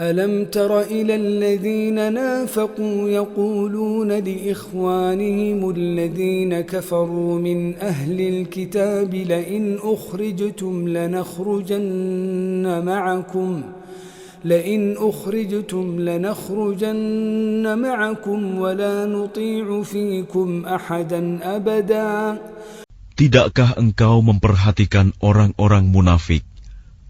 ألم تر إلى الذين نافقوا يقولون لإخوانهم الذين كفروا من أهل الكتاب لئن أخرجتم لنخرجن معكم ولا نطيع فيكم أحدا أبدا. Tidakkah engkau memperhatikan orang-orang munafik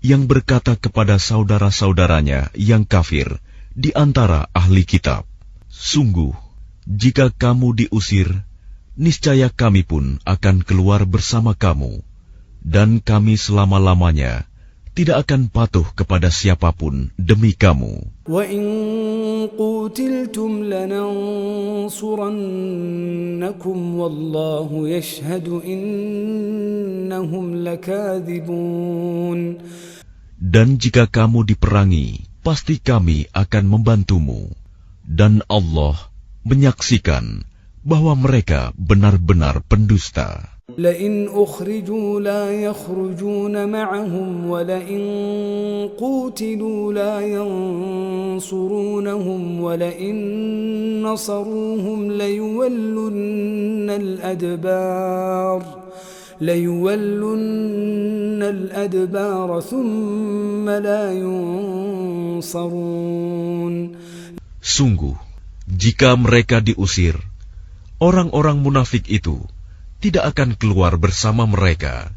yang berkata kepada saudara-saudaranya yang kafir di antara ahli kitab, sungguh, jika kamu diusir, niscaya kami pun akan keluar bersama kamu, dan kami selama-lamanya tidak akan patuh kepada siapapun demi kamu. وَإِن قُوتِلْتُمْ لَنَنصُرَنَّكُمْ وَاللَّهُ يَشْهَدُ إِنَّهُمْ لَكَاذِبُونَ. Dan jika kamu diperangi, pasti kami akan membantumu. Dan Allah menyaksikan bahwa mereka benar-benar pendusta. لئن أخرجوا لا يخرجون معهم ولئن قوتلوا لا ينصرونهم ولئن نصروهم ليولن الأدبار ثم لا ينصرون. Sungguh, jika mereka diusir, orang-orang munafik itu tidak akan keluar bersama mereka.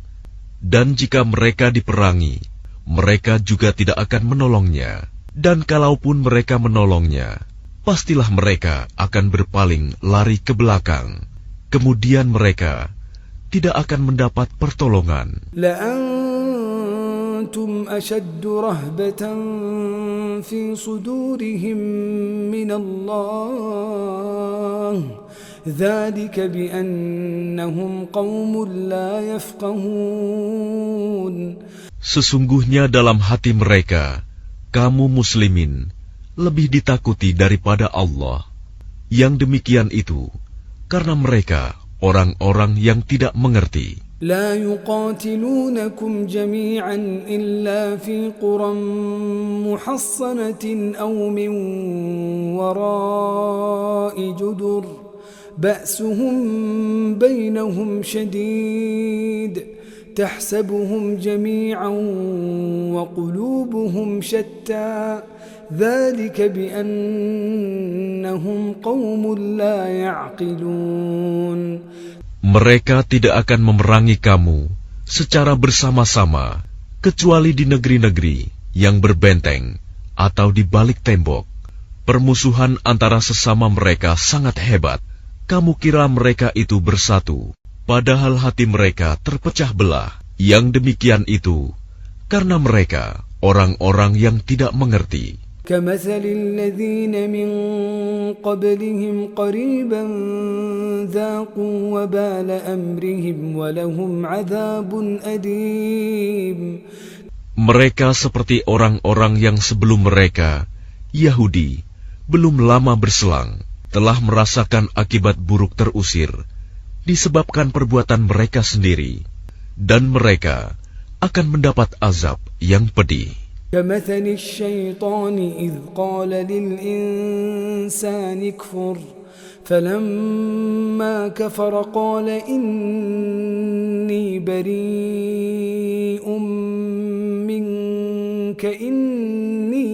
Dan jika mereka diperangi, mereka juga tidak akan menolongnya. Dan kalaupun mereka menolongnya, pastilah mereka akan berpaling lari ke belakang. Kemudian mereka tidak akan mendapat pertolongan. لأنتم أشد رهبة في صدورهم من الله ذلك بأنهم قوم لا يفقهون. Sesungguhnya dalam hati mereka, kamu muslimin lebih ditakuti daripada Allah. Yang demikian itu, karena mereka orang-orang yang tidak mengerti. لا يقاتلونكم جميعا إلا في قرى محصنة أو من وراء جدر بأسهم بينهم شديد تحسبهم جميعا وقلوبهم شتى ذلك بأنهم قوم لا يعقلون. Mereka tidak akan memerangi kamu secara bersama-sama, kecuali di negeri-negeri yang berbenteng atau di balik tembok. Permusuhan antara sesama mereka sangat hebat. Kamu kira mereka itu bersatu, padahal hati mereka terpecah belah. Yang demikian itu karena mereka orang-orang yang tidak mengerti. كمثل الذين من قبلهم قريبا ذاقوا وبال أمرهم ولهم عذاب أليم. Mereka seperti orang-orang yang sebelum mereka, Yahudi, belum lama berselang, telah merasakan akibat buruk terusir, disebabkan perbuatan mereka sendiri, dan mereka akan mendapat azab yang pedih. كمثل الشيطان إذ قال للإنسان اكفر فلما كفر قال إني بريء منك إني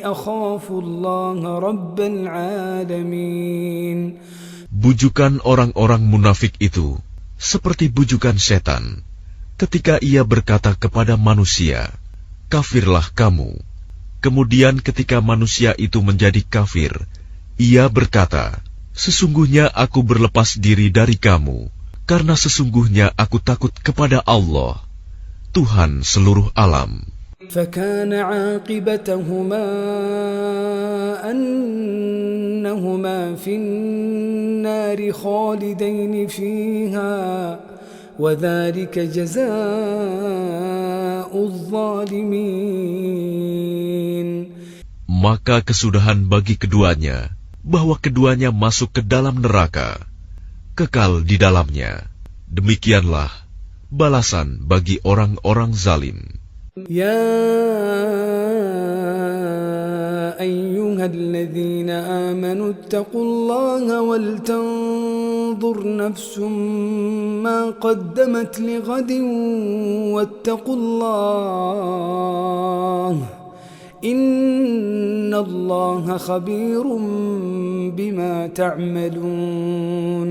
أخاف الله رب العالمين. Bujukan orang-orang munafik itu seperti bujukan setan ketika ia berkata kepada manusia, kafirlah kamu. Kemudian ketika manusia itu menjadi kafir, ia berkata, sesungguhnya aku berlepas diri dari kamu, karena sesungguhnya aku takut kepada Allah, Tuhan seluruh alam. فكان عاقبتهما أنهما في النار خالدين فيها وذلك جزاء الظالمين. Maka kesudahan bagi keduanya, bahwa keduanya masuk ke dalam neraka, kekal di dalamnya. Demikianlah balasan bagi orang-orang zalim. يا أيها الذين آمنوا اتقوا الله ولتنظر نفس ما قدمت لغد واتقوا الله إن الله خبير بما تعملون.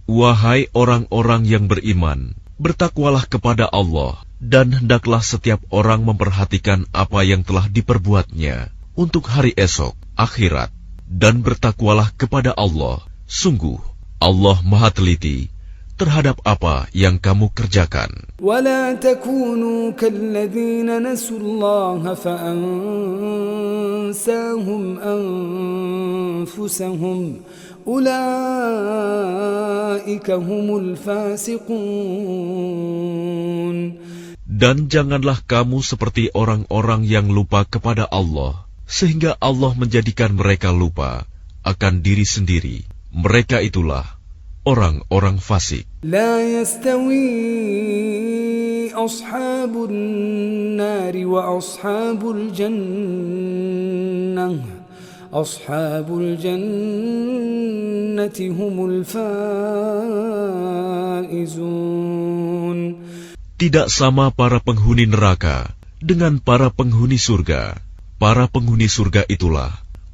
Wahai orang-orang yang beriman, bertakwalah kepada Allah, dan hendaklah setiap orang memperhatikan apa yang telah diperbuatnya untuk hari esok, akhirat, dan bertakwalah kepada Allah. Sungguh, Allah Maha Teliti terhadap apa yang kamu kerjakan. ولا تكونوا كالذين نسوا الله فأنساهم أنفسهم أولئك هم الفاسقون. Dan janganlah kamu seperti orang-orang yang lupa kepada Allah, sehingga Allah menjadikan mereka lupa akan diri sendiri. Mereka itulah orang-orang fasik. لا يستوي أصحاب النار وأصحاب الجنة أصحاب الجنة هم الفائزون. Tidak sama para penghuni neraka dengan para penghuni surga. Para penghuni surga itulah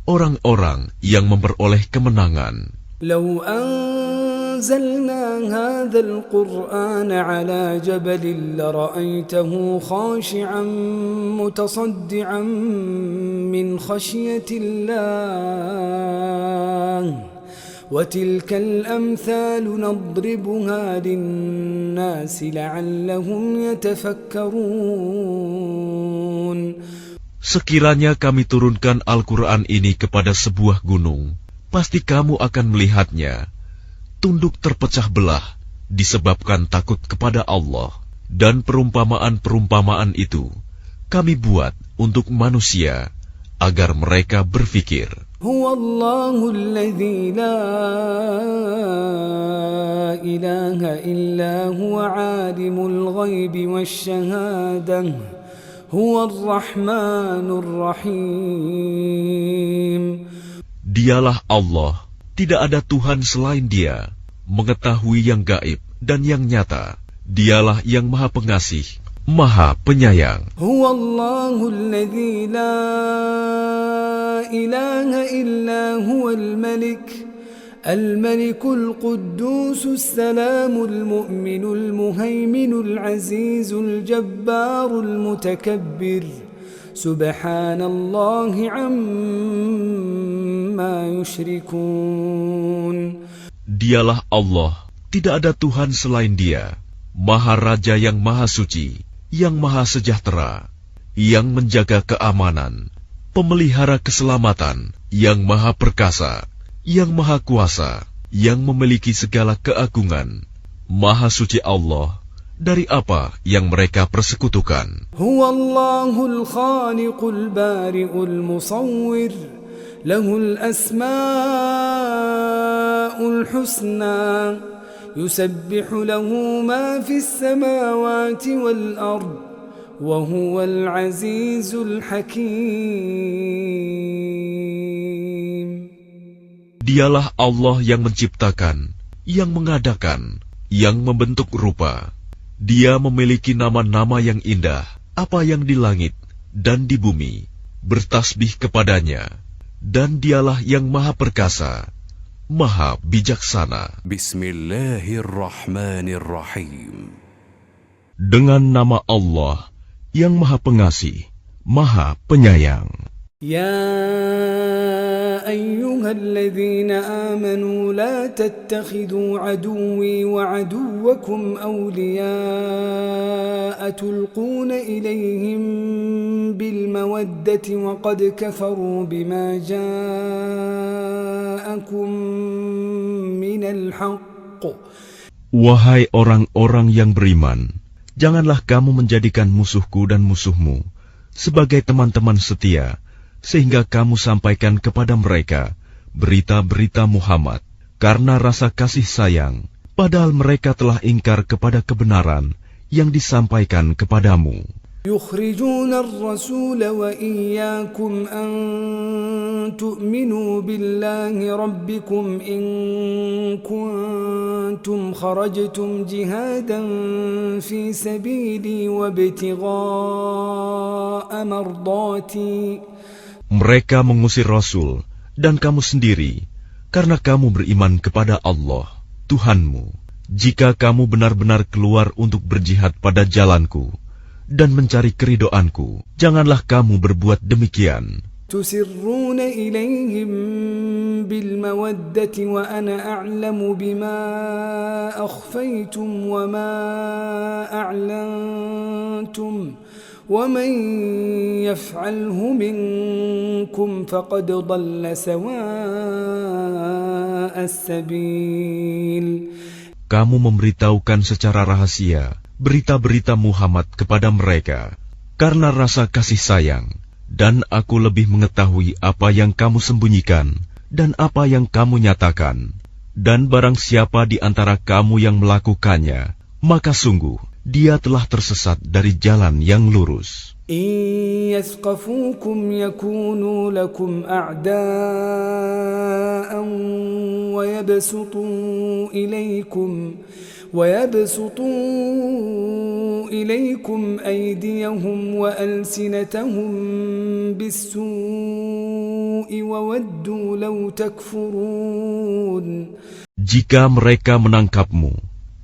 orang-orang yang memperoleh kemenangan. لو أنزلنا هذا القرآن على جبل لرأيته خاشعا متصدعا من خشية الله وتلك الأمثال نضربها للناس لعلهم يتفكرون. Sekiranya kami turunkan Al-Quran ini kepada sebuah gunung, pasti kamu akan melihatnya tunduk terpecah belah disebabkan takut kepada Allah. Dan perumpamaan-perumpamaan itu kami buat untuk manusia agar mereka berfikir. Huwallahu alladzi la ilaha illa huwa alimul ghaibi wasyahadah huwar rahmanur rahim. Dialah Allah, tidak ada Tuhan selain Dia, mengetahui yang gaib dan yang nyata. Dialah yang Maha Pengasih, Maha Penyayang. Huwallahu alladzi la ilaha illa huwal malik al-malikul quddusus salamul mu'minul muhaiminul azizul jabbarul mutakabbir. Subhanallahi amma yushrikun. Dialah Allah, tidak ada Tuhan selain Dia, Maha Raja yang Maha Suci, yang Maha Sejahtera, yang menjaga keamanan, pemelihara keselamatan, yang Maha Perkasa, yang Maha Kuasa, yang memiliki segala keagungan. Maha Suci Allah dari apa yang mereka persekutukan. Huwallahul khaliqul bari'ul musawwir, lahul asma'ul husna, yusabbihu lahu ma fis samawati wal ard, wa huwal azizul hakim. Dialah Allah yang menciptakan, yang mengadakan, yang membentuk rupa. Dia memiliki nama-nama yang indah, apa yang di langit dan di bumi, bertasbih kepadanya. Dan dialah yang Maha Perkasa, Maha Bijaksana. Bismillahirrahmanirrahim. Dengan nama Allah yang Maha Pengasih, Maha Penyayang. Ya ayyuhalladzina amanu la tattakhidhu aduwwi wa aduwwakum awliya'a tulquna ilayhim bil mawaddati wa qad kafaru bima ja'akum minal haqq. Wahai orang-orang yang beriman, janganlah kamu menjadikan musuhku dan musuhmu sebagai teman-teman setia, sehingga kamu sampaikan kepada mereka berita-berita Muhammad karena rasa kasih sayang, padahal mereka telah ingkar kepada kebenaran yang disampaikan kepadamu. يخرجون الرسول وإياكم أن تؤمنوا بالله ربكم إن كنتم خرجتم جهادا في سبيلي وابتغاء مرضاتي. Mereka mengusir Rasul dan kamu sendiri karena kamu beriman kepada Allah, Tuhanmu. Jika kamu benar-benar keluar untuk berjihad pada jalanku dan mencari keridhoanku, janganlah kamu berbuat demikian. تسرون إليهم بالمودة وأنا أعلم بما أخفيتم وما أعلنتم ومن يفعله منكم فقد ضل سواء السبيل. Kamu memberitahukan secara rahasia berita-berita Muhammad kepada mereka karena rasa kasih sayang, dan aku lebih mengetahui apa yang kamu sembunyikan dan apa yang kamu nyatakan. Dan barang siapa di antara kamu yang melakukannya, maka sungguh dia telah tersesat dari jalan yang lurus. إن يثقفوكم يكونوا لكم أعداء ويبسطوا إليكم أيديهم وألسنتهم بالسوء وودوا لو تكفرون. Jika mereka menangkapmu,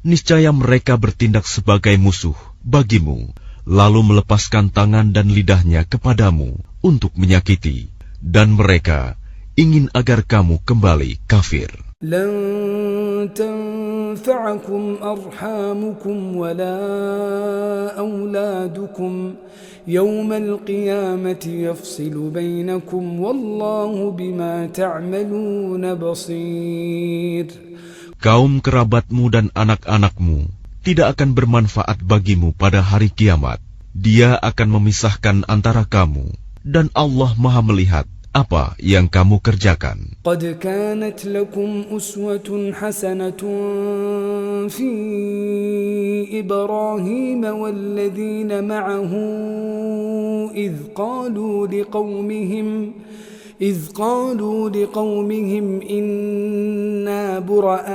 niscaya mereka bertindak sebagai musuh bagimu, lalu melepaskan tangan dan lidahnya kepadamu untuk menyakiti, dan mereka ingin agar kamu kembali kafir. لن تنفعكم أرحامكم ولا أولادكم يوم القيامة يفصل بينكم والله بما تعملون بصير. Kaum kerabatmu dan anak-anakmu tidak akan bermanfaat bagimu pada hari kiamat. Dia akan memisahkan antara kamu, dan Allah Maha melihat apa yang kamu kerjakan. قد كانت لكم أسوة حسنة في إبراهيم والذين معه إذ قالوا لقومهم إنا براء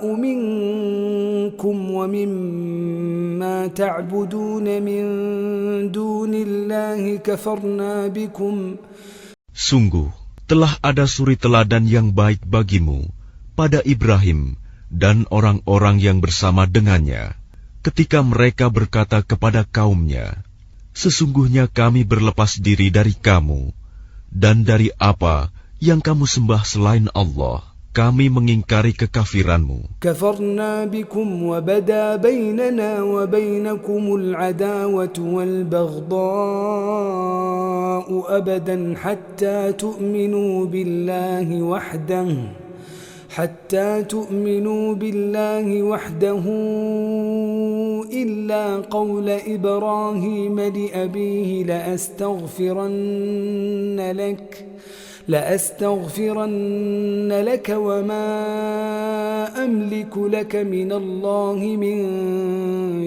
منكم ومما تعبدون من دون الله كفرنا بكم. Sungguh, telah ada suri teladan yang baik bagimu pada Ibrahim dan orang-orang yang bersama dengannya, ketika mereka berkata kepada kaumnya, sesungguhnya kami berlepas diri dari kamu dan dari apa yang kamu sembah selain Allah. Kami mengingkari kekafiranmu. كفرنا بكم وبدا بيننا وبينكم العداوة والبغضاء أبدا حتى تؤمنوا بالله وحده إلا قول إبراهيم لأبيه لأستغفرن لك وما أملك لك من الله من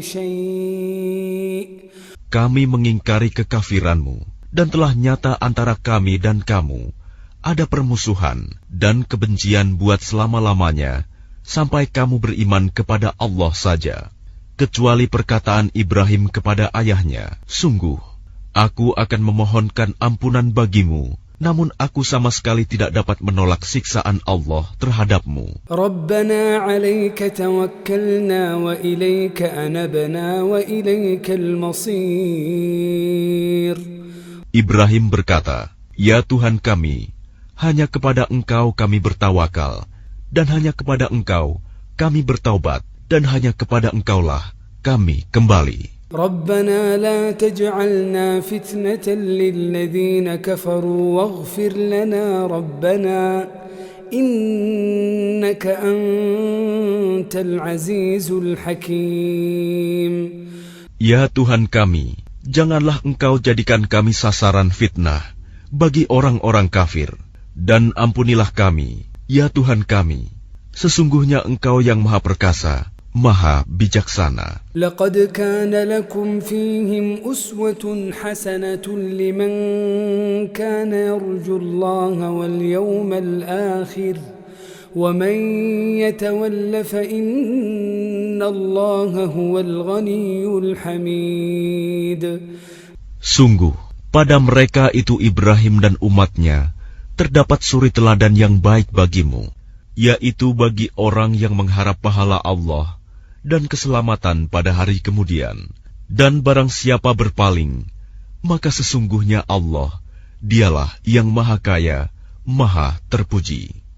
شيء. Kami mengingkari kekafiranmu, dan telah nyata antara kami dan kamu ada permusuhan dan kebencian buat selama-lamanya, sampai kamu beriman kepada Allah saja, kecuali perkataan Ibrahim kepada ayahnya, sungguh, aku akan memohonkan ampunan bagimu, namun aku sama sekali tidak dapat menolak siksaan Allah terhadapmu. Rabbana 'alaika tawakkalna wa ilaika anabna wa ilaikal masir. Ibrahim berkata, ya Tuhan kami, hanya kepada Engkau kami bertawakal, dan hanya kepada Engkau kami bertaubat, dan hanya kepada Engkaulah kami kembali. Rabbana la taj'alna fitnatan lilladhina kafaru waghfir lana Rabbana innaka antal azizul hakim. Ya Tuhan kami, janganlah Engkau jadikan kami sasaran fitnah bagi orang-orang kafir, dan ampunilah kami, ya Tuhan kami, sesungguhnya Engkau yang Maha Perkasa, Maha Bijaksana. لقد كان لكم فيهم أسوة حسنة لمن كان يرجو الله واليوم الآخر ومن يتول فإن الله هو الغني الحميد. Sungguh, pada mereka itu Ibrahim dan umatnya terdapat suri teladan yang baik bagimu, yaitu bagi orang yang mengharap pahala Allah dan keselamatan pada hari kemudian. Dan barang siapa berpaling, maka sesungguhnya Allah, dialah yang maha kaya, maha terpuji.